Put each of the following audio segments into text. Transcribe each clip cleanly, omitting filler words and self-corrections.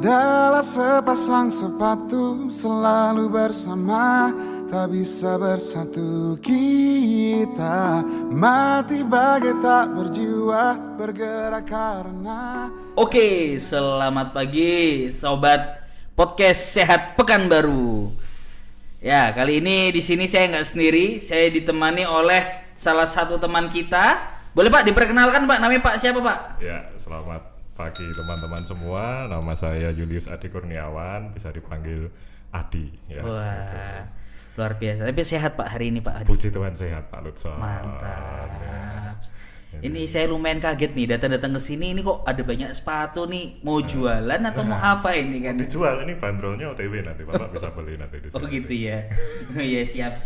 adalah sepasang sepatu selalu bersama, tak bisa bersatu kita, mati bagai tak berjiwa, bergerak karena. Oke, selamat pagi sobat podcast Sehat Pekanbaru. Ya, kali ini di sini saya nggak sendiri, saya ditemani oleh salah satu teman kita. Boleh Pak diperkenalkan Pak, namanya Pak siapa Pak? Ya, selamat pagi teman-teman semua. Nama saya Julius Adi Kurniawan, bisa dipanggil Adi. Ya, wah, luar biasa. Tapi sehat Pak hari ini Pak Adi. Puji Tuhan sehat Pak Lutson. Mantap. Ya. Ini saya lumayan kaget nih datang-datang ke sini ini kok ada banyak sepatu nih. Mau jualan atau mau apa ini kan? Dijual, ini bandrolnya OTW nanti Bapak bisa beli nanti di sini. Oh gitu ya. Iya, siap.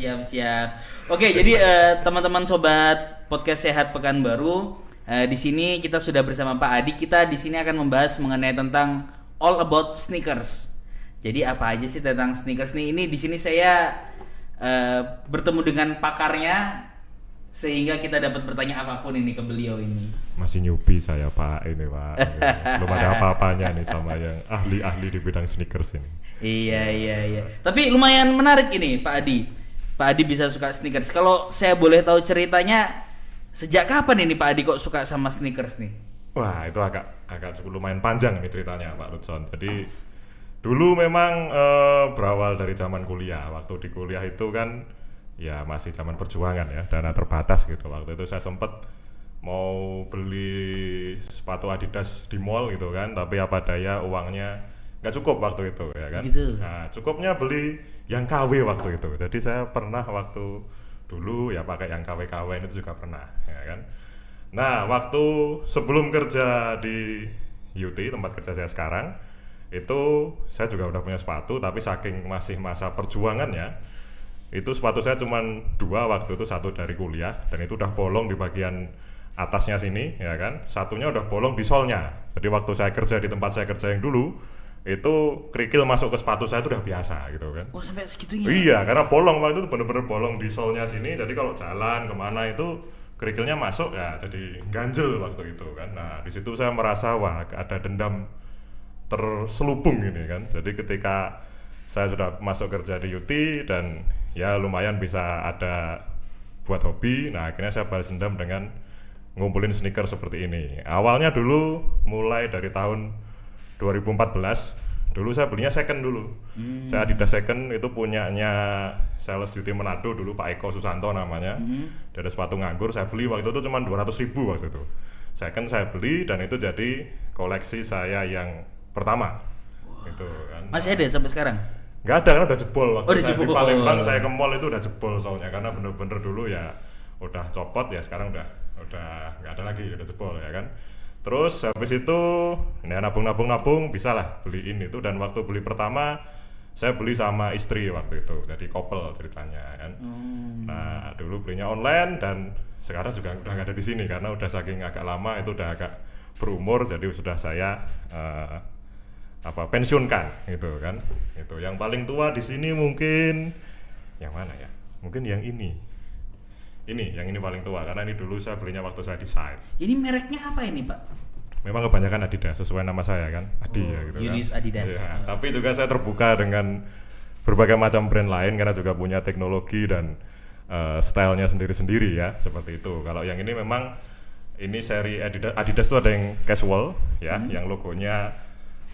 Oke, jadi teman-teman sobat podcast Sehat Pekanbaru, di sini kita sudah bersama Pak Adi. Kita di sini akan membahas mengenai tentang all about sneakers. Jadi apa aja sih tentang sneakers nih? Ini di sini saya bertemu dengan pakarnya sehingga kita dapat bertanya apapun ini ke beliau ini. Masih newbie saya Pak ini Pak. Belum ada apa-apanya nih sama yang ahli-ahli di bidang sneakers ini. Iya. Tapi lumayan menarik ini Pak Adi. Pak Adi bisa suka sneakers. Kalau saya boleh tahu ceritanya, sejak kapan ini Pak Adi kok suka sama sneakers nih? Wah, itu agak cukup lumayan panjang ini ceritanya Pak Lutson. Jadi dulu memang berawal dari zaman kuliah. Waktu di kuliah itu kan ya masih zaman perjuangan ya, dana terbatas gitu. Waktu itu saya sempat mau beli sepatu Adidas di mall gitu kan, tapi apa daya uangnya nggak cukup waktu itu ya kan. Gitu. Nah, cukupnya beli yang KW waktu itu. Jadi saya pernah waktu dulu ya pakai yang KW-KW itu juga pernah ya kan. Nah, waktu sebelum kerja di UT tempat kerja saya sekarang, itu saya juga udah punya sepatu, tapi saking masih masa perjuangannya, itu sepatu saya cuma 2 waktu itu, satu dari kuliah dan itu udah bolong di bagian atasnya sini ya kan, satunya udah bolong di solnya. Jadi waktu saya kerja di tempat saya kerja yang dulu itu kerikil masuk ke sepatu saya itu udah biasa gitu kan. Oh sampai segitunya? Iya, karena bolong waktu itu bener-bener bolong di solnya sini, jadi kalau jalan kemana itu kerikilnya masuk ya, jadi ganjel waktu itu kan. Nah di situ saya merasa wah ada dendam terselubung ini kan. Jadi ketika saya sudah masuk kerja di UT dan ya lumayan bisa ada buat hobi, nah akhirnya saya balas dendam dengan ngumpulin sneaker seperti ini. Awalnya dulu mulai dari tahun 2014, dulu saya belinya second dulu. Saya Adidas second itu punyanya sales UT Manado dulu, Pak Eko Susanto namanya. Dia ada sepatu nganggur, saya beli waktu itu cuma 200.000 waktu itu. Second saya beli dan itu jadi koleksi saya yang pertama. Itu kan. Masih ada sampai sekarang? Nggak ada, karena udah jebol waktu udah saya jebol. di Palembang. Saya ke mall itu udah jebol soalnya, karena bener-bener dulu ya udah copot ya, sekarang udah nggak ada lagi, udah jebol ya kan. Terus habis itu ini nabung bisa lah beliin itu, dan waktu beli pertama saya beli sama istri waktu itu, jadi couple ceritanya kan. Nah dulu belinya online dan sekarang juga udah nggak ada di sini karena udah saking agak lama, itu udah agak berumur, jadi sudah saya pensiunkan gitu kan. Itu yang paling tua di sini mungkin yang mana ya? Mungkin yang ini. Yang ini paling tua karena ini dulu saya belinya waktu saya desain. Ini mereknya apa ini Pak? Memang kebanyakan Adidas sesuai nama saya kan, Adi ya gitu Julius kan. Adidas. Ya, tapi juga saya terbuka dengan berbagai macam brand lain karena juga punya teknologi dan stylenya sendiri-sendiri ya, seperti itu. Kalau yang ini memang ini seri Adidas tuh ada yang casual ya, yang logonya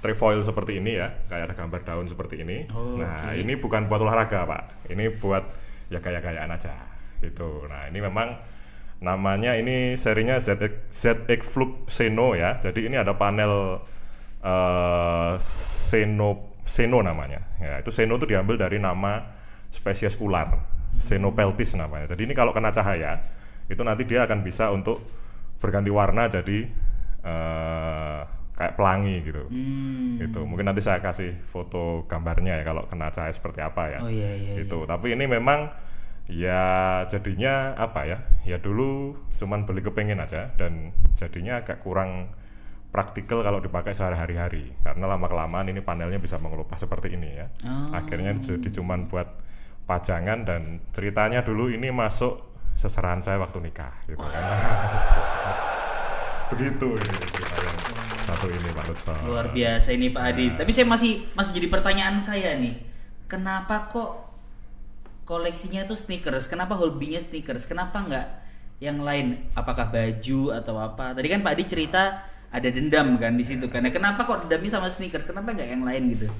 trefoil seperti ini ya, kayak ada gambar daun seperti ini. Nah, ini bukan buat olahraga Pak, ini buat ya gaya-gayaan aja gitu. Nah, ini memang namanya ini serinya ZX Flux Seno ya. Jadi ini ada panel Seno namanya. Ya, itu Seno itu diambil dari nama spesies ular, Xenopeltis namanya. Jadi ini kalau kena cahaya, itu nanti dia akan bisa untuk berganti warna jadi kayak pelangi gitu. Itu mungkin nanti saya kasih foto gambarnya ya kalau kena cahaya seperti apa ya. Oh iya. Itu. Tapi ini memang ya jadinya apa ya? Ya dulu cuman beli kepengen aja dan jadinya agak kurang praktikal kalau dipakai sehari-hari karena lama-kelamaan ini panelnya bisa mengelupas seperti ini ya. Akhirnya jadi cuman buat pajangan, dan ceritanya dulu ini masuk seserahan saya waktu nikah gitu kan. Begitu ini cerita yang satu ini Pak Lutfi. Luar biasa ini Pak Adi. Tapi saya masih jadi pertanyaan saya nih. Kenapa kok koleksinya tuh sneakers? Kenapa hobinya sneakers? Kenapa nggak yang lain? Apakah baju atau apa? Tadi kan Pak Adi cerita ada dendam kan di situ kan. Kenapa kok dendamnya sama sneakers? Kenapa nggak yang lain gitu?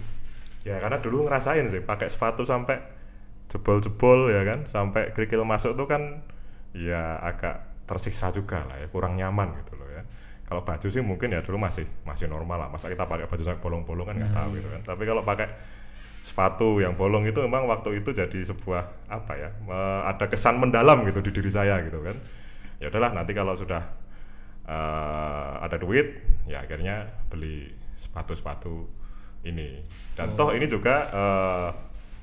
Ya karena dulu ngerasain sih pakai sepatu sampai jebol-jebol ya kan, sampai kerikil masuk tuh kan ya agak tersiksa juga lah ya, kurang nyaman gitu loh ya. Kalau baju sih mungkin ya dulu masih normal lah. Masa kita pakai baju sampai bolong-bolong kan nggak tahu gitu kan. Tapi kalau pakai sepatu yang bolong itu memang waktu itu jadi sebuah apa ya, ada kesan mendalam gitu di diri saya gitu kan. Ya udahlah nanti kalau sudah ada duit ya akhirnya beli sepatu ini. Dan toh ini juga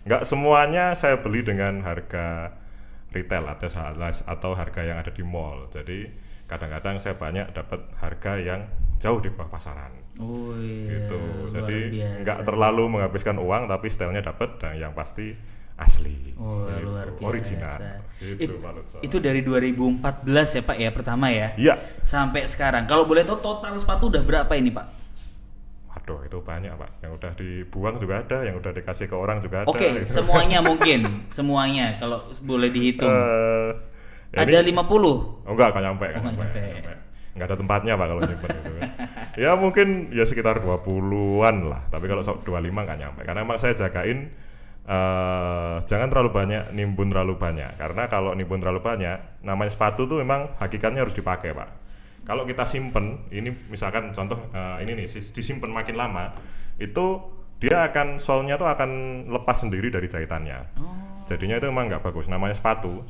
nggak semuanya saya beli dengan harga retail atau harga yang ada di mall. Jadi kadang-kadang saya banyak dapat harga yang jauh di bawah pasaran. Oh iya. Gitu. Jadi nggak terlalu menghabiskan uang tapi stylenya dapat dan yang pasti asli. Oh, gitu. luar biasa. Original. Gitu, itu dari 2014 ya Pak ya pertama ya? Iya. Sampai sekarang. Kalau boleh tahu total sepatu udah berapa ini Pak? Waduh, itu banyak Pak. Yang udah dibuang juga ada, yang udah dikasih ke orang juga ada. Oke, gitu. semuanya mungkin. Semuanya kalau boleh dihitung. Ya ada ini, 50? Enggak nyampe. Enggak ada tempatnya Pak kalau nyimpen gitu kan. Ya mungkin ya sekitar 20-an lah, tapi kalau 25 enggak nyampe. Karena emang saya jagain jangan terlalu banyak, nimbun terlalu banyak. Karena kalau nimbun terlalu banyak, namanya sepatu tuh memang hakikatnya harus dipakai Pak. Kalau kita simpen, ini misalkan contoh ini nih, disimpan makin lama, itu dia akan solnya tuh akan lepas sendiri dari jahitannya. Jadinya itu memang nggak bagus. Namanya sepatu,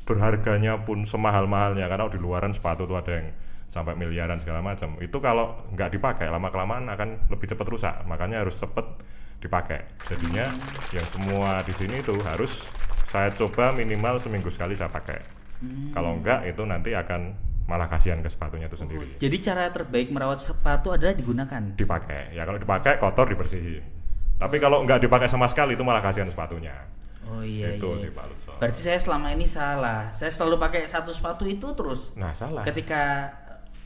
berharganya pun semahal-mahalnya, karena di luaran sepatu tuh ada yang sampai miliaran segala macam. Itu kalau nggak dipakai lama-kelamaan akan lebih cepat rusak. Makanya harus cepat dipakai. Jadinya yang semua di sini tuh harus saya coba minimal seminggu sekali saya pakai. Kalau enggak itu nanti akan malah kasihan ke sepatunya itu sendiri. Jadi cara terbaik merawat sepatu adalah digunakan. Dipakai. Ya kalau dipakai kotor dibersihin. Tapi kalau nggak dipakai sama sekali itu malah kasihan sepatunya. Oh iya. Itu iya. sih Pak Lutfi. Berarti saya selama ini salah. Saya selalu pakai satu sepatu itu terus. Nah salah. Ketika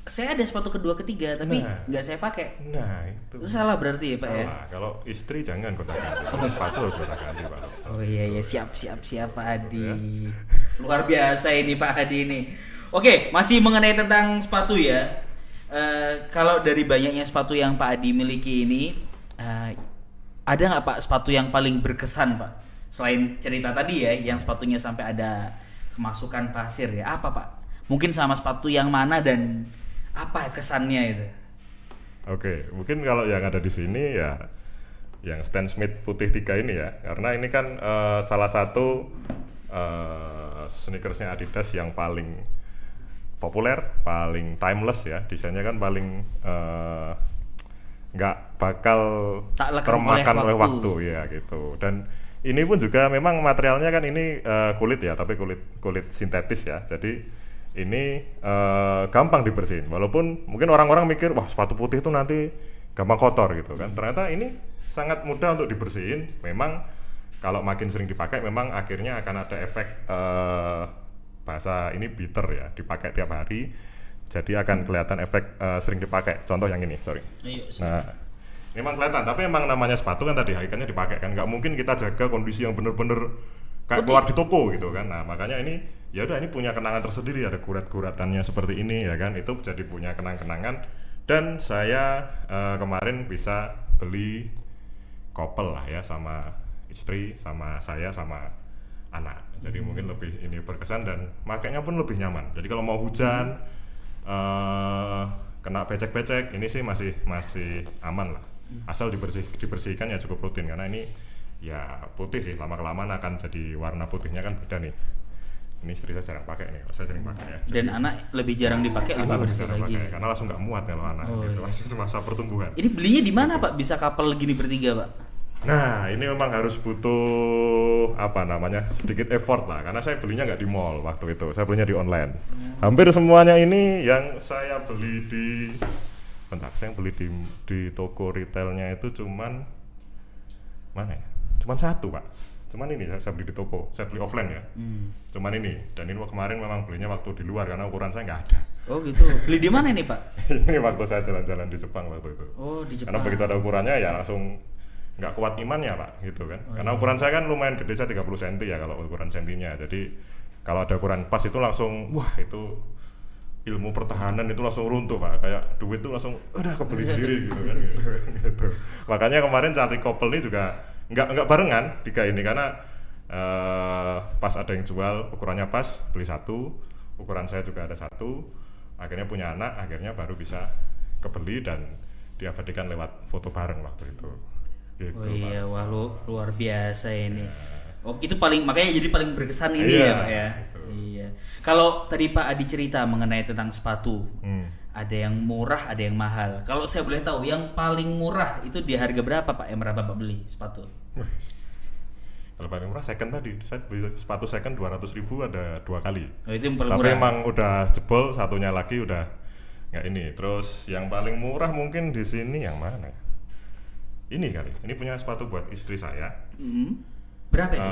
saya ada sepatu kedua ketiga tapi nggak saya pakai. Nah itu. Itu salah berarti ya Pak ya. Salah. Kalau istri jangan gonta-ganti. Kalau sepatu harus gonta-ganti Pak Lutfi. Oh iya siap Pak Adi. Luar biasa ini Pak Adi ini. Oke, masih mengenai tentang sepatu ya. Kalau dari banyaknya sepatu yang Pak Adi miliki ini, ada nggak Pak sepatu yang paling berkesan Pak? Selain cerita tadi ya, yang sepatunya sampai ada kemasukan pasir ya, apa Pak? Mungkin sama sepatu yang mana dan apa kesannya itu? Oke, mungkin kalau yang ada di sini ya, yang Stan Smith putih 3 ini ya, karena ini kan salah satu sneakersnya Adidas yang paling populer, paling timeless ya, desainnya kan paling nggak bakal termakan oleh waktu ya gitu. Dan ini pun juga memang materialnya kan ini kulit ya, tapi kulit sintetis ya. Jadi ini gampang dibersihin. Walaupun mungkin orang-orang mikir wah sepatu putih itu nanti gampang kotor gitu kan. Ternyata ini sangat mudah untuk dibersihin. Memang kalau makin sering dipakai, memang akhirnya akan ada efek bahasa ini bitter ya, dipakai tiap hari jadi akan kelihatan efek sering dipakai. Contoh yang ini, sorry. Nah, ini memang kelihatan, tapi memang namanya sepatu kan tadi hakikatnya dipakai kan, nggak mungkin kita jaga kondisi yang bener-bener kayak keluar di toko gitu kan. Nah makanya ini ya udah, ini punya kenangan tersendiri, ada gurat-guratannya seperti ini ya kan, itu jadi punya kenang-kenangan. Dan saya kemarin bisa beli couple lah ya, sama istri, sama saya, sama anak. Jadi mungkin lebih ini berkesan dan makainya pun lebih nyaman. Jadi kalau mau hujan kena becek-becek, ini sih masih aman lah. Asal dibersihkan ya cukup rutin, karena ini ya putih sih, lama-kelamaan akan jadi warna putihnya kan beda nih. Ini istri saya jarang pakai nih, saya sering pakai ya. Dan anak lebih jarang dipakai, lebih bersih lagi. Pakai, karena langsung nggak muat kalau anak gitu, masih itu masa pertumbuhan. Ini belinya di mana Pak? Bisa couple gini bertiga Pak? Nah ini memang harus butuh apa namanya, sedikit effort lah, karena saya belinya nggak di mall waktu itu, saya belinya di online. Hampir semuanya ini yang saya beli saya beli di toko retailnya itu cuman mana ya? Cuman satu Pak, Cuman ini saya beli di toko, saya beli offline ya. Cuman ini, dan ini kemarin memang belinya waktu di luar karena ukuran saya nggak ada. Oh gitu. Beli di mana nih Pak? Ini waktu saya jalan-jalan di Jepang waktu itu. Oh di Karena Jepang. begitu ada ukurannya ya langsung nggak kuat imannya Pak, gitu kan. Karena ukuran saya kan lumayan gede, saya 30 cm ya kalau ukuran sentinya. Jadi kalau ada ukuran pas itu langsung, wah itu ilmu pertahanan itu langsung runtuh Pak. Kayak duit itu langsung udah kebeli sendiri gitu kan. Gitu. Makanya kemarin cari couple ini juga nggak barengan tiga ini karena pas ada yang jual ukurannya pas, beli satu, ukuran saya juga ada satu, akhirnya punya anak, akhirnya baru bisa kebeli dan diabadikan lewat foto bareng waktu itu. Gitu, Oh iya, Pak. wah luar biasa ini. Oh itu paling makanya jadi paling berkesan ini ya Pak ya. gitu. Iya. Kalau tadi Pak Adi cerita mengenai tentang sepatu, ada yang murah, ada yang mahal. Kalau saya boleh tahu, yang paling murah itu di harga berapa Pak yang pernah Bapak beli sepatu? Kalau paling murah second tadi, saya beli sepatu second 200.000 ada 2 kali. Oh itu yang paling Tapi murah. emang udah jebol, satunya lagi udah nggak ini. Terus yang paling murah mungkin di sini yang mana? Ini kali. Ini punya sepatu buat istri saya. Berapa itu?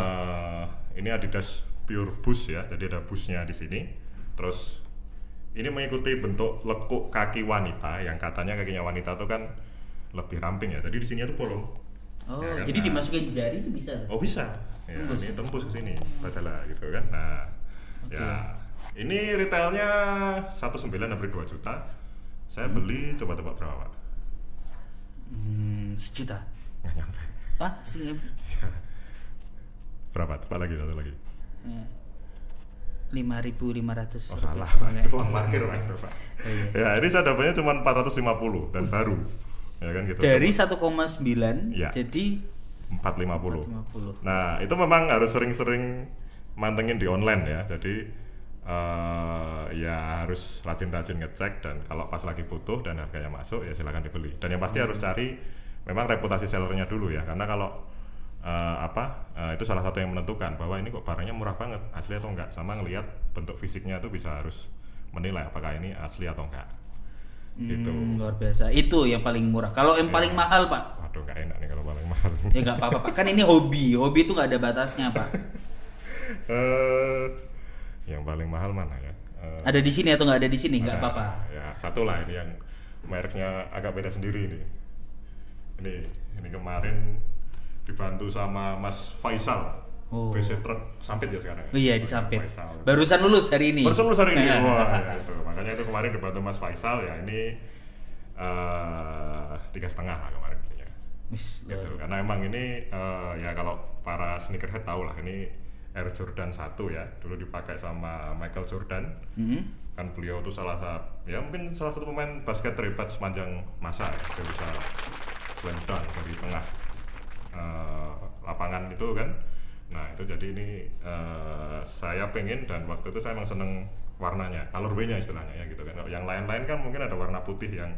Ini Adidas Pure Boost ya. Jadi ada boostnya di sini. Terus ini mengikuti bentuk lekuk kaki wanita yang katanya kakinya wanita itu kan lebih ramping ya. Jadi di sini itu bolong. Oh, Ya kan? jadi Nah, dimasukin jari itu bisa? oh bisa. Ya, ini tembus ke sini, padahal gitu kan. Nah, ya ini retailnya 1,9 hampir 2 juta. Saya beli coba tebak berapa, Pak? Sejuta. Nggak nyampe. Ah, sih. Berapa? Tebak lagi, satu lagi. 5.500. Oh salah, Oke. itu uang parkir Pak. Pak. Oh, iya. Ya ini saya dapatnya cuma 450 dan baru, ya kan gitu. Dari 1,9 Iya. jadi 450. 450. Nah itu memang harus sering-sering mantengin di online ya. Jadi ya harus rajin-rajin ngecek dan kalau pas lagi butuh dan harganya masuk ya silakan dibeli. Dan yang pasti harus cari memang reputasi sellernya dulu ya. Karena kalau itu salah satu yang menentukan bahwa ini kok barangnya murah banget, asli atau enggak, sama ngelihat bentuk fisiknya itu bisa harus menilai apakah ini asli atau enggak. Gitu. Luar biasa. Itu yang paling murah. Kalau yang paling mahal, Pak? Waduh, nggak enak nih kalau paling mahal. Ya nggak apa-apa, Pak. Kan ini hobi. Hobi itu nggak ada batasnya, Pak. Yang paling mahal mana ya? Ada di sini atau nggak ada di sini? Nggak Ada, apa-apa. Ya, satu lah ini yang mereknya agak beda sendiri ini. Ini kemarin dibantu sama Mas Faisal. Oh. BC Truk Sampit ya sekarang. Oh iya, disampit. Faisal. Barusan lulus hari ini. Barusan lulus hari ini. Wah, ya, itu. Makanya itu kemarin dibantu Mas Faisal ya. Ini 3,5 lah kemarin belinya. Wis, Gitu. Karena emang ini ya kalau para sneakerhead tahu lah ini Air Jordan 1 ya. Dulu dipakai sama Michael Jordan. Kan beliau tuh mungkin salah satu pemain basket terhebat sepanjang masa ya. Dia bisa slam dunk dari tengah lapangan itu kan. Nah itu jadi ini saya pengen dan waktu itu saya emang seneng warnanya, colorway-nya istilahnya ya gitu kan. Yang lain-lain kan mungkin ada warna putih yang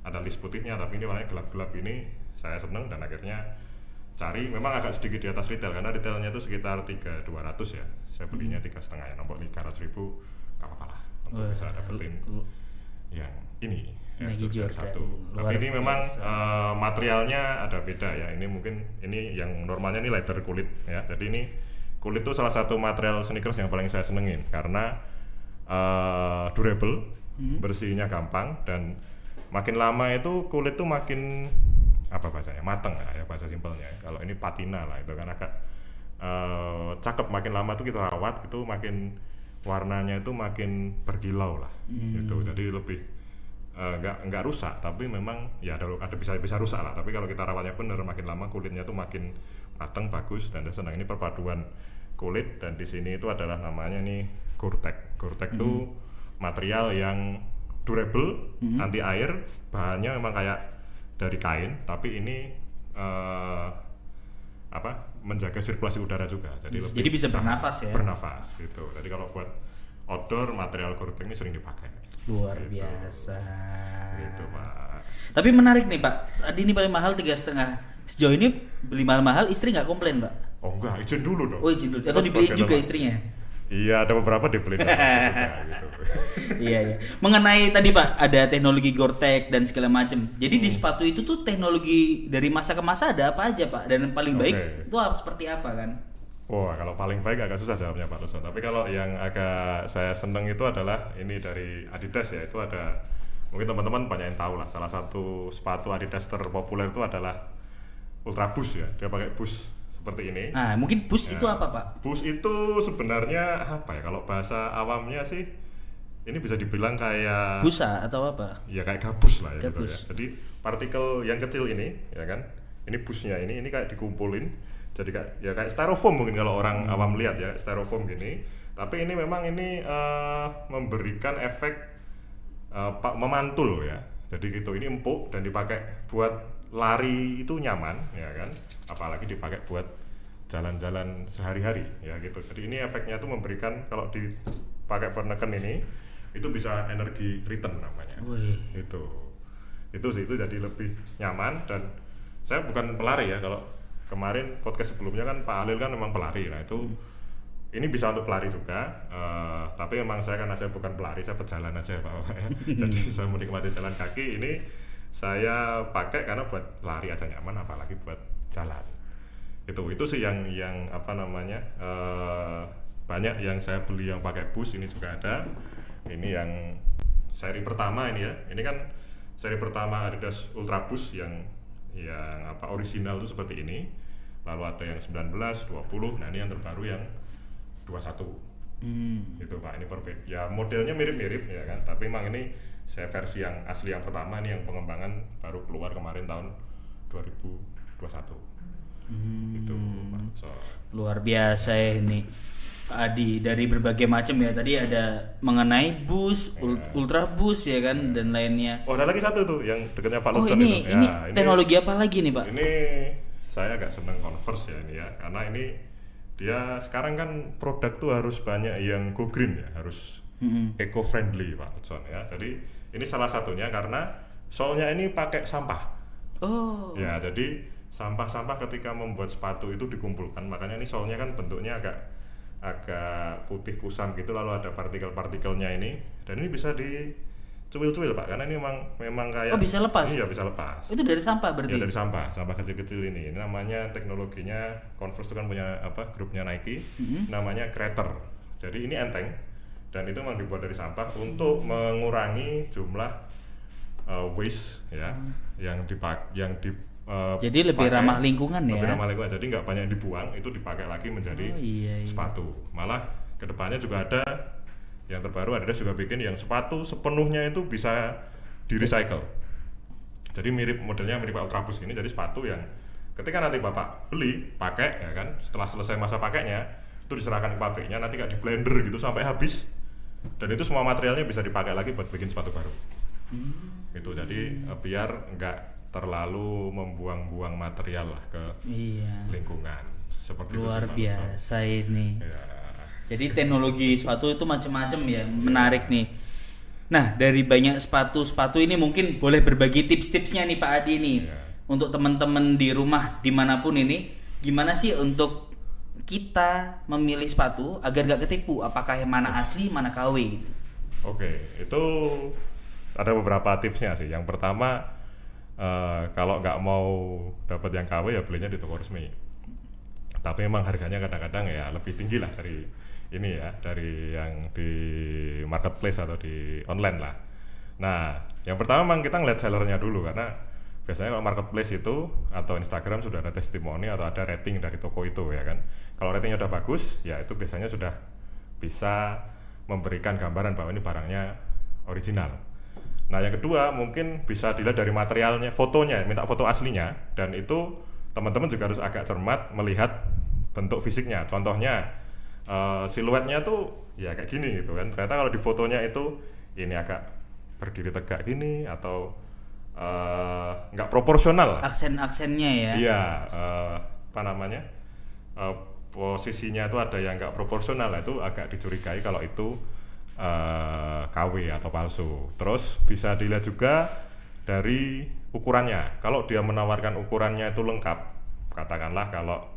ada list putihnya, tapi ini warnanya gelap-gelap, ini saya seneng dan akhirnya cari. Memang agak sedikit di atas retail karena retailnya itu sekitar 3.200 ya. Saya belinya 3,5 ya, nombor 300.000 nggak apa-apa lah untuk bisa dapetin yang ini. Nike Jordan. Tapi ini memang materialnya ada beda ya. Ini mungkin ini yang normalnya ini leather kulit ya. Jadi ini kulit itu salah satu material sneakers yang paling saya senengin karena durable, bersihnya gampang dan makin lama itu kulit tuh makin apa bahasanya, mateng ya bahasa simpelnya. Kalau ini patina lah itu kan agak cakep, makin lama tuh kita rawat itu makin warnanya itu makin berkilau lah gitu. Jadi lebih nggak rusak, tapi memang ya ada bisa rusak lah. Tapi kalau kita rawatnya bener, makin lama kulitnya tuh makin mateng, bagus dan saya senang. Ini perpaduan kulit dan di sini itu adalah namanya nih Gore-Tex. Gore-Tex itu material yang durable, anti air, bahannya memang kayak dari kain, tapi ini menjaga sirkulasi udara juga. Jadi bisa bernafas ya. Bernafas gitu. Jadi kalau buat outdoor material Gore-Tex ini sering dipakai. Luar Gitu. biasa. Gitu, Pak. Tapi menarik nih Pak. Tadi ini paling mahal 3,5. Sejauh ini beli mahal-mahal, istri nggak komplain Pak? Oh enggak, izin dulu dong. Oh izin dulu. Atau dibeliin juga istrinya? Iya, ada beberapa dibeliin juga gitu. Iya. Mengenai tadi Pak, ada teknologi Gore-Tex dan segala macam. Jadi di sepatu itu tuh teknologi dari masa ke masa ada apa aja Pak? Dan yang paling baik itu seperti apa kan? Wah, kalau paling baik agak susah jawabnya Pak Luson. Tapi kalau yang agak saya seneng itu adalah ini dari Adidas ya. Itu ada, mungkin teman-teman banyak yang tahu lah. Salah satu sepatu Adidas terpopuler itu adalah Ultra Boost ya. Dia pakai boost seperti ini. Nah, mungkin boost Ya. itu apa, Pak? Boost itu sebenarnya apa ya? Kalau bahasa awamnya sih, ini bisa dibilang kayak Busa atau apa? ya kayak gabus lah ya gitu Gabus. ya. Jadi partikel yang kecil ini ya kan, ini busnya ini kayak dikumpulin, jadi kayak styrofoam mungkin kalau orang awam lihat ya, styrofoam gini. Tapi ini memang ini memberikan efek memantul ya. Jadi gitu, ini empuk dan dipakai buat lari itu nyaman ya kan, apalagi dipakai buat jalan-jalan sehari-hari ya gitu. Jadi ini efeknya tuh memberikan, kalau dipakai buat neken ini itu bisa energi return namanya. Wih. Itu sih, itu jadi lebih nyaman. Dan saya bukan pelari ya, kalau kemarin podcast sebelumnya kan Pak Alil kan memang pelari. Nah itu ini bisa untuk pelari juga, tapi memang saya karena saya bukan pelari, saya pejalan aja ya Pak ya. Jadi saya menikmati jalan kaki. Ini saya pakai karena buat lari aja nyaman, apalagi buat jalan. Itu sih yang apa namanya, banyak yang saya beli yang pakai boost. Ini juga ada. Ini yang seri pertama ini ya. Ini kan seri pertama Adidas Ultra Boost yang apa original itu seperti ini. Lalu ada yang 19, 20. Nah, ini yang terbaru yang 21. Gitu Pak. Ini berbeda. Ya modelnya mirip-mirip ya kan. Tapi memang ini saya versi yang asli yang pertama, ini yang pengembangan baru keluar kemarin tahun 2021. Gitu Pak. Luar biasa ya ini. Pak Adi, dari berbagai macam ya, tadi ada mengenai boost, ultra boost ya kan, dan lainnya. Oh, ada lagi satu tuh yang dekatnya Pak Lutson itu. Ini Ya, teknologi apa lagi nih Pak? Ini saya agak seneng Converse ya ini ya, karena ini dia sekarang kan produk tuh harus banyak yang go green ya, harus eco friendly Pak Lutson ya. Jadi ini salah satunya karena soalnya ini pakai sampah. Oh. Ya, jadi sampah-sampah ketika membuat sepatu itu dikumpulkan, makanya ini soalnya kan bentuknya agak putih kusam gitu, lalu ada partikel-partikelnya ini, dan ini bisa dicuil-cuil Pak, karena ini memang kayak bisa lepas? Iya, bisa lepas. Itu dari sampah berarti? Ya, dari sampah kecil-kecil ini. Ini namanya teknologinya, Converse itu kan punya grupnya Nike, namanya Crater. Jadi ini enteng, dan itu memang dibuat dari sampah untuk mengurangi jumlah waste ya, yang jadi lebih ramah lingkungan ya. Lebih ramah lingkungan, jadi nggak banyak yang dibuang, itu dipakai lagi menjadi sepatu. Malah kedepannya juga ada yang terbaru, Adidas juga bikin yang sepatu sepenuhnya itu bisa di recycle. Jadi modelnya mirip Ultra Boost ini, jadi sepatu yang ketika nanti Bapak beli, pakai ya kan, setelah selesai masa pakainya itu diserahkan ke pabriknya, nanti kayak di blender gitu sampai habis, dan itu semua materialnya bisa dipakai lagi buat bikin sepatu baru. Gitu, jadi biar nggak terlalu membuang-buang material lah ke lingkungan. Seperti luar itu biasa ini. Ya. Jadi teknologi sepatu itu macam-macam ya, menarik nih. Nah, dari banyak sepatu ini mungkin boleh berbagi tips-tipsnya nih Pak Adi nih. Untuk teman-teman di rumah dimanapun ini, gimana sih untuk kita memilih sepatu agar gak ketipu? Apakah yang mana asli, mana KW gitu? Oke, itu ada beberapa tipsnya sih. Yang pertama, kalau nggak mau dapat yang KW ya belinya di toko resmi. Tapi memang harganya kadang-kadang ya lebih tinggi lah dari ini ya, dari yang di marketplace atau di online lah. Nah, yang pertama memang kita ngeliat sellernya dulu, karena biasanya kalau marketplace itu atau Instagram sudah ada testimoni atau ada rating dari toko itu ya kan. Kalau ratingnya udah bagus, ya itu biasanya sudah bisa memberikan gambaran bahwa ini barangnya original. Nah, yang kedua mungkin bisa dilihat dari materialnya, fotonya, minta foto aslinya, dan itu teman-teman juga harus agak cermat melihat bentuk fisiknya. Contohnya siluetnya tuh ya kayak gini gitu kan. Ternyata kalau di fotonya itu ini agak berdiri tegak gini atau nggak proporsional. Aksen-aksennya ya. Iya, apa namanya? Posisinya itu ada yang nggak proporsional, itu agak dicurigai kalau itu KW atau palsu. Terus bisa dilihat juga dari ukurannya. Kalau dia menawarkan ukurannya itu lengkap, katakanlah kalau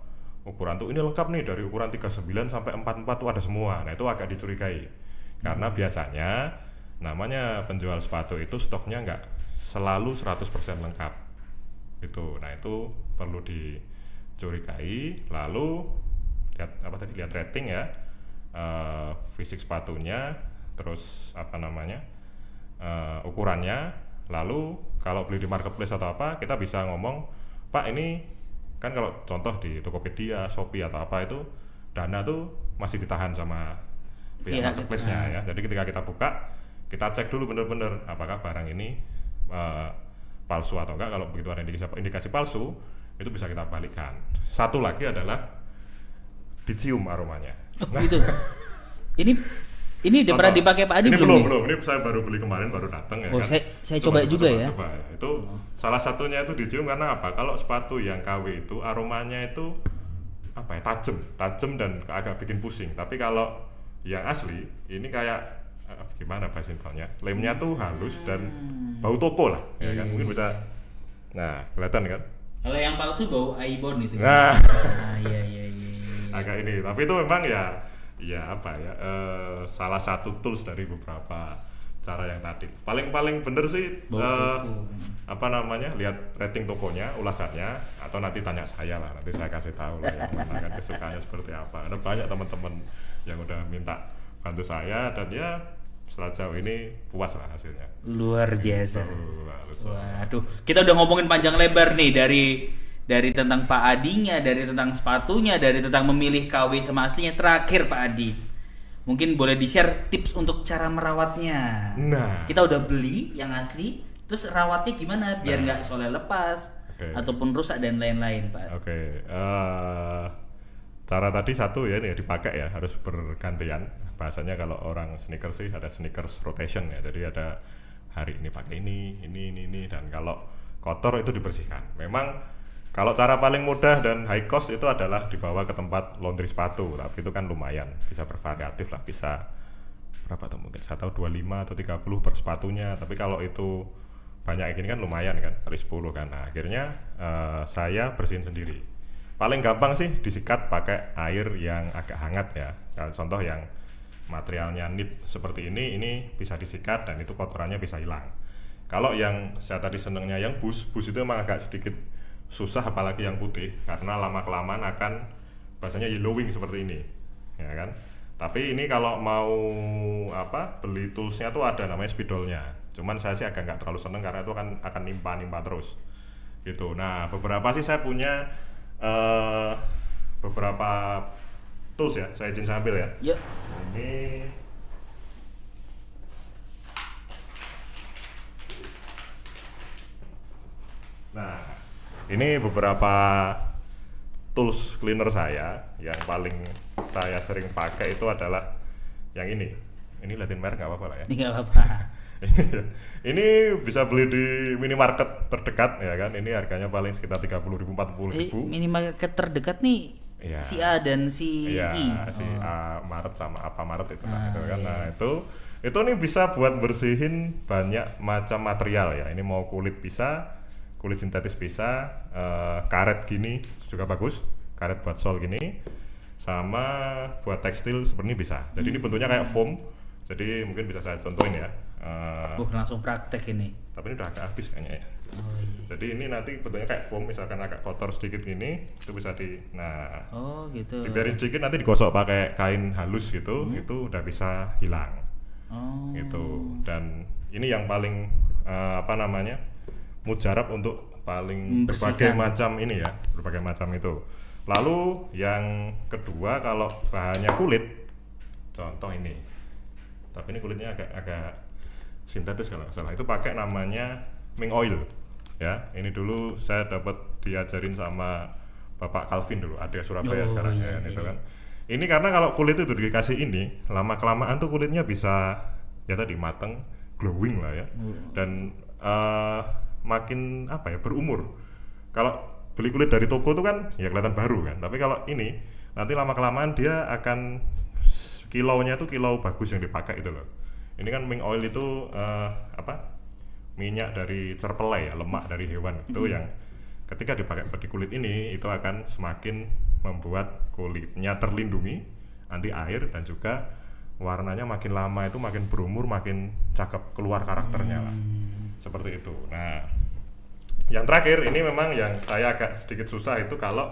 ukuran tuh ini lengkap nih dari ukuran 39 sampai 44 tuh ada semua. Nah, itu agak dicurigai. Karena biasanya namanya penjual sepatu itu stoknya nggak selalu 100% lengkap. Itu. Nah, itu perlu dicurigai. Lalu lihat rating ya, fisik sepatunya, terus ukurannya. Lalu kalau beli di marketplace atau apa, kita bisa ngomong, Pak ini kan kalau contoh di Tokopedia, Shopee atau apa itu dana tuh masih ditahan sama pihak marketplace-nya ya. Jadi ketika kita buka, kita cek dulu bener-bener apakah barang ini palsu atau enggak. Kalau begitu ada indikasi palsu, itu bisa kita balikkan. Satu lagi adalah dicium aromanya. Itu. Ini udah pernah dipakai Pak Adi belum? Ini saya baru beli kemarin, baru datang ya kan. Saya coba juga ya. Itu salah satunya itu dicium karena apa? Kalau sepatu yang KW itu aromanya itu tajam dan agak bikin pusing. Tapi kalau yang asli ini kayak gimana bahasa simpelnya? Lemnya tuh halus dan bau toko lah, ya kan. Mungkin bisa. Nah, kelihatan kan? Kalau yang palsu bau Aibon itu. Nah, iya. Agak ini. Tapi itu memang salah satu tools dari beberapa cara yang tadi. Paling bener sih lihat rating tokonya, ulasannya, atau nanti tanya saya lah, nanti saya kasih tahu lah yang mana kan kesukaannya seperti apa. Ada banyak teman-teman yang udah minta bantu saya dan ya sejauh ini puas lah hasilnya. Luar biasa. Waduh, kita udah ngomongin panjang lebar nih dari tentang Pak Adinya, dari tentang sepatunya, dari tentang memilih KW sama aslinya. Terakhir Pak Adi, mungkin boleh di-share tips untuk cara merawatnya. Nah, kita udah beli yang asli, terus rawatnya gimana biar nggak soalnya lepas ataupun rusak dan lain-lain, Pak. Cara tadi satu ya, ini dipakai ya, harus bergantian. Bahasanya kalau orang sneakers sih ada sneakers rotation ya. Jadi ada hari ini pakai ini, dan kalau kotor itu dibersihkan. Memang kalau cara paling mudah dan high cost itu adalah dibawa ke tempat laundry sepatu, tapi itu kan lumayan, bisa bervariatif lah, bisa berapa tuh mungkin saya tahu 25 atau 30 per sepatunya. Tapi kalau itu banyak gini kan lumayan kan, kali 10 kan. Nah, akhirnya saya bersihin sendiri. Paling gampang sih disikat pakai air yang agak hangat ya. Contoh yang materialnya knit seperti ini bisa disikat dan itu kotorannya bisa hilang. Kalau yang saya tadi senengnya yang bus itu memang agak sedikit susah, apalagi yang putih, karena lama-kelamaan akan bahasanya yellowing seperti ini, ya kan. Tapi ini kalau mau beli toolsnya tuh ada namanya spidolnya. Cuman saya sih agak nggak terlalu seneng karena itu akan nimpa terus, gitu. Nah, beberapa sih saya punya beberapa tools ya. Saya izin sambil ya. Yuk. Ini ini beberapa tools cleaner saya. Yang paling saya sering pakai itu adalah yang ini. Ini liatin merek nggak apa-apa lah ya? Nggak apa-apa. Ini bisa beli di minimarket terdekat ya kan. Ini harganya paling sekitar 30.000 40.000. Minimarket terdekat nih ya. Si A dan si I. Si A Maret sama apa Maret itu kan. Nah, itu nih bisa buat bersihin banyak macam material ya. Ini mau kulit bisa, kulit sintetis bisa, karet gini juga bagus, karet buat sol gini, sama buat tekstil seperti ini bisa. Jadi ini bentuknya kayak foam, jadi mungkin bisa saya contohin ya. Langsung praktek ini. Tapi ini udah agak habis kayaknya ya. Jadi ini nanti bentuknya kayak foam, misalkan agak kotor sedikit gini, itu bisa gitu. Dibiarin sedikit, nanti digosok pakai kain halus gitu, itu udah bisa hilang. Gitu. Dan ini yang paling mujarab untuk paling berbagai macam ini ya, berbagai macam itu. Lalu yang kedua, kalau bahannya kulit, contoh ini. Tapi ini kulitnya agak sintetis kalau nggak salah. Itu pakai namanya mink oil. Ya, ini dulu saya dapat diajarin sama Bapak Calvin dulu, ada Surabaya sekarang ya, itu kan. Ini karena kalau kulit itu dikasih ini, lama kelamaan tuh kulitnya bisa ya tadi mateng, glowing lah ya. Dan makin berumur. Kalau beli kulit dari toko tuh kan ya kelihatan baru kan. Tapi kalau ini nanti lama kelamaan dia akan kilaunya tuh kilau bagus yang dipakai itu loh. Ini kan mink oil itu minyak dari cerpelai ya, lemak dari hewan itu yang ketika dipakai di kulit ini itu akan semakin membuat kulitnya terlindungi anti air, dan juga warnanya makin lama itu makin berumur, makin cakep, keluar karakternya lah. Seperti itu. Nah, yang terakhir ini memang yang saya agak sedikit susah itu kalau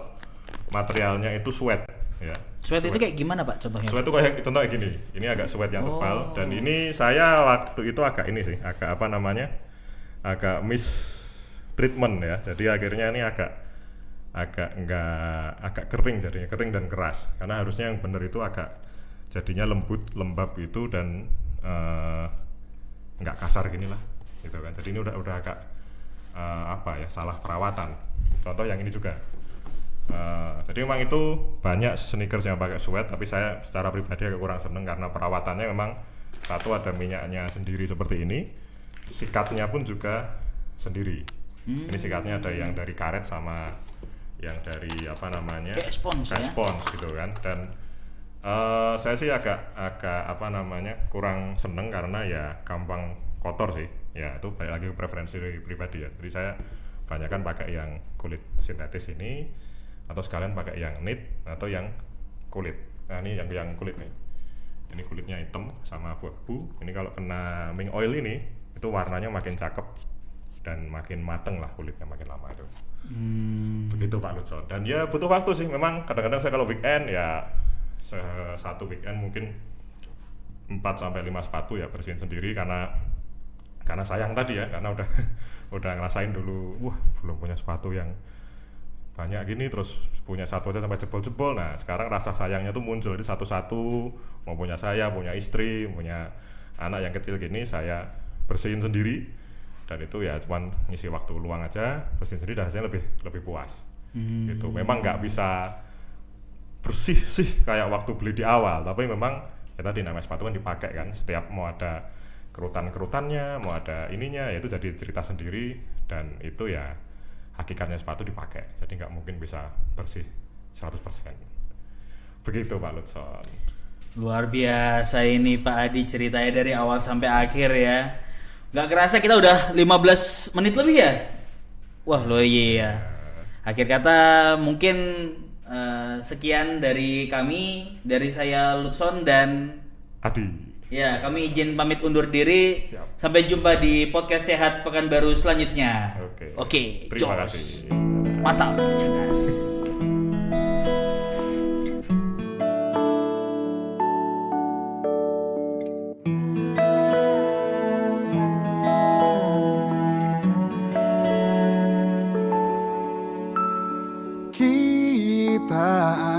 materialnya itu sweat. ya. Sweat itu kayak gimana Pak contohnya? Sweat itu kayak contoh kayak gini. Ini agak sweat yang tebal dan ini saya waktu itu agak ini sih, agak apa namanya? Agak miss treatment ya. Jadi akhirnya ini agak kering jadinya, kering dan keras. Karena harusnya yang benar itu agak jadinya lembut, lembab itu dan nggak kasar gini lah, gitu kan. Jadi ini udah agak apa ya, salah perawatan. Contoh yang ini juga. Jadi memang itu banyak sneakers yang pakai sweat, tapi saya secara pribadi agak kurang seneng karena perawatannya memang satu ada minyaknya sendiri seperti ini, sikatnya pun juga sendiri. Ini sikatnya ada yang dari karet sama yang dari apa namanya kayak spons gitu kan. Dan saya sih agak apa namanya kurang seneng karena ya gampang kotor sih. Ya itu balik lagi ke preferensi pribadi ya. Jadi saya kebanyakan pakai yang kulit sintetis ini, atau sekalian pakai yang knit atau yang kulit. Nah ini yang kulit nih. Ini kulitnya hitam sama abu-abu. Ini kalau kena mink oil ini itu warnanya makin cakep dan makin mateng lah kulitnya makin lama itu. Begitu Pak Lutson. Dan ya butuh waktu sih. Memang kadang-kadang saya kalau weekend ya satu weekend mungkin 4 sampai 5 sepatu ya bersihin sendiri karena sayang tadi ya, karena udah ngerasain dulu, wah belum punya sepatu yang banyak gini, terus punya satu aja sampai jebol-jebol. Nah sekarang rasa sayangnya tuh muncul, jadi satu-satu mau punya saya, punya istri, punya anak yang kecil gini, saya bersihin sendiri. Dan itu ya cuman ngisi waktu luang aja, bersihin sendiri dan hasilnya lebih puas. Gitu. Memang nggak bisa bersih sih kayak waktu beli di awal, tapi memang ya tadi namanya sepatu kan dipakai kan, setiap mau ada kerutan-kerutannya, mau ada ininya, ya itu jadi cerita sendiri. Dan itu ya hakikatnya sepatu dipakai, jadi nggak mungkin bisa bersih 100%. Begitu Pak Lutson. Luar biasa ini Pak Adi ceritanya dari awal sampai akhir ya. Nggak kerasa kita udah 15 menit lebih ya. Wah lo iya. Akhir kata mungkin sekian dari kami, dari saya Lutson dan Adi. Ya, kami izin pamit undur diri. Siap. Sampai jumpa di podcast Sehat Pekanbaru selanjutnya. Oke. Terima kasih. Mantap, cekas. Kita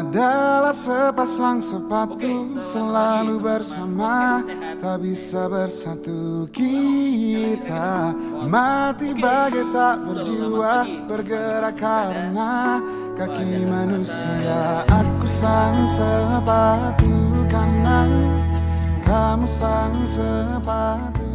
adalah sepasang sepatu, selalu bersama, tak bisa bersatu. Kita mati bagai tak berjiwa, bergerak karena kaki manusia. Aku sang sepatu kanan, kamu sang sepatu